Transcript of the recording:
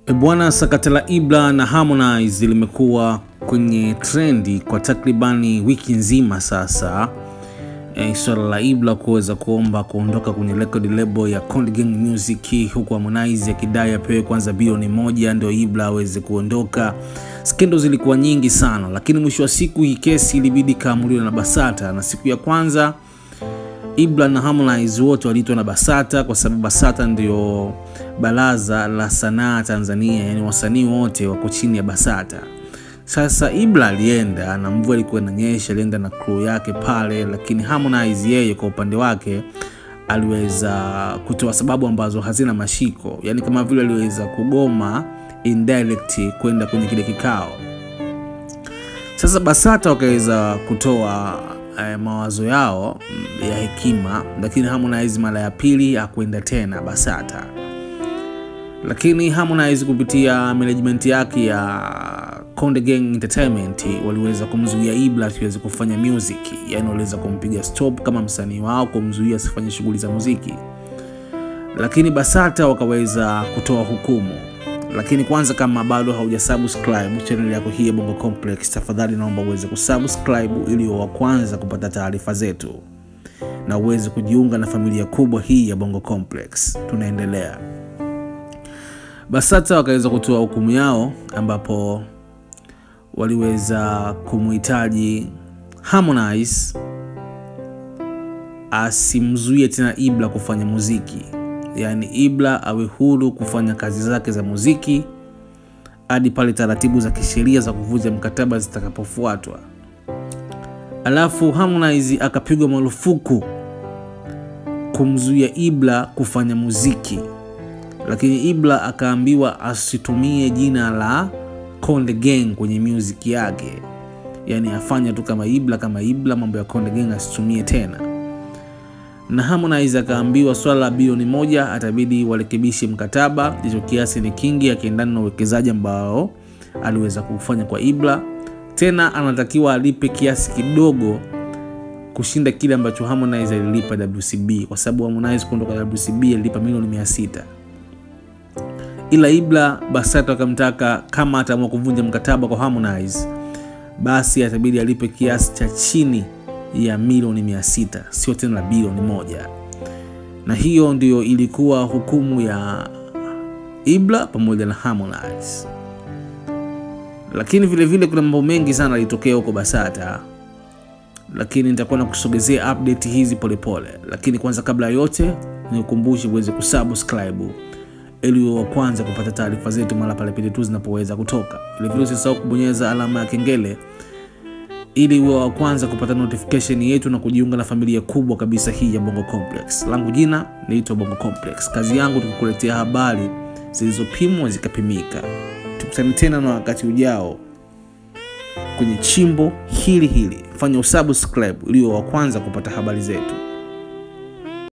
Bwana, sakata la Ibra na Harmonize limekuwa kwenye trendi kwa takribani wiki nzima sasa. Swala la Ibra kuweza kuomba kuondoka kwenye record label ya Konde Gang Music, huku Harmonize akidai apewe kwanza bilioni 1 ndio Ibra aweze kuondoka. Skendo zilikuwa nyingi sana, lakini mwisho wa siku hii kesi ilibidi kaamuliwe na BASATA, na siku ya kwanza Ibra na Harmonize wote waliitwa na BASATA kwa sababu BASATA ndio baraza la sanaa Tanzania, yani wasanii wote wako chini ya BASATA. Sasa Ibra alienda na mvua ilikuwa inanyesha, alienda na crew yake pale, lakini Harmonize yeye kwa upande wake aliweza kutoa sababu ambazo hazina mashiko, yani kama vile aliweza kugoma indirect kwenda kwenye kile kikao. Sasa BASATA wakaweza kutoa mawazo yao ya hekima, lakini Harmonize mara ya pili hakwenda tena BASATA. Lakini Harmonize kupitia management yake ya Konde Gang Entertainment waliweza kumzuia Ibra asiweze kufanya music, yani waliweza kumpiga stop kama msanii wao, kumzuia asifanye shughuli za muziki. Lakini BASATA wakaweza kutoa hukumu. Lakini kwanza, kama bado haujasubscribe channel yako hii ya Bongo Complex, tafadhali naomba uweze kusubscribe ili uwe wa kwanza kupata taarifa zetu na uweze kujiunga na familia kubwa hii ya Bongo Complex. Tunaendelea. BASATA wakaweza kutoa hukumu yao ambapo waliweza kumhitaji Harmonize asimzuie tena Ibra kufanya muziki, yani Ibra awe huru kufanya kazi zake za muziki hadi pale taratibu za kisheria za kuvunja mkataba zitakapofuatwa. Alafu Harmonize akapigwa marufuku kumzuia Ibra kufanya muziki, lakini Ibra akaambiwa asitumie jina la Konde Gang kwenye music yake, yani afanye tu kama Ibra, mambo ya Konde Gang asitumie tena. Na Harmonize akaambiwa swala la bilioni 1 atabidi warekebishe mkataba, hicho kiasi ni kingi, akiendana na uwekezaji ambao aliweza kufanya kwa Ibra. Tena anatakiwa alipe kiasi kidogo kushinda kile ambacho Harmonize alilipa WCB, kwa sababu Harmonize kuondoka WCB alilipa milioni 600. Ila Ibra BASATA wakamtaka kama ataamua kuvunja mkataba kwa Harmonize, basi atabidi alipe kiasi cha chini ya milioni 600, sio tena bilioni 1. Na hiyo ndio ilikuwa hukumu ya Ibra pamoja na Harmonize. Lakini vile vile kuna mambo mengi sana yalitokea huko BASATA, lakini nitakuwa nakusogezea update hizi polepole. Lakini kwanza, kabla yote, nikukumbushe uweze kusubscribe ili uwe wa kwanza kupata taarifa zetu mara pale pindi tu zinapoweza kutoka. Vile vile usisahau kubonyeza alama ya kengele ili uwe wa kwanza kupata notification yetu na kujiunga na familia kubwa kabisa hii ya Bongo Complex. Langu jina naitwa Bongo Complex. Kazi yangu ni kukuletea habari zilizopimwa zikapimika. Tukutane tena na wakati ujao kwenye chimbo hili. Fanya usubscribe ili uwe wa kwanza kupata habari zetu.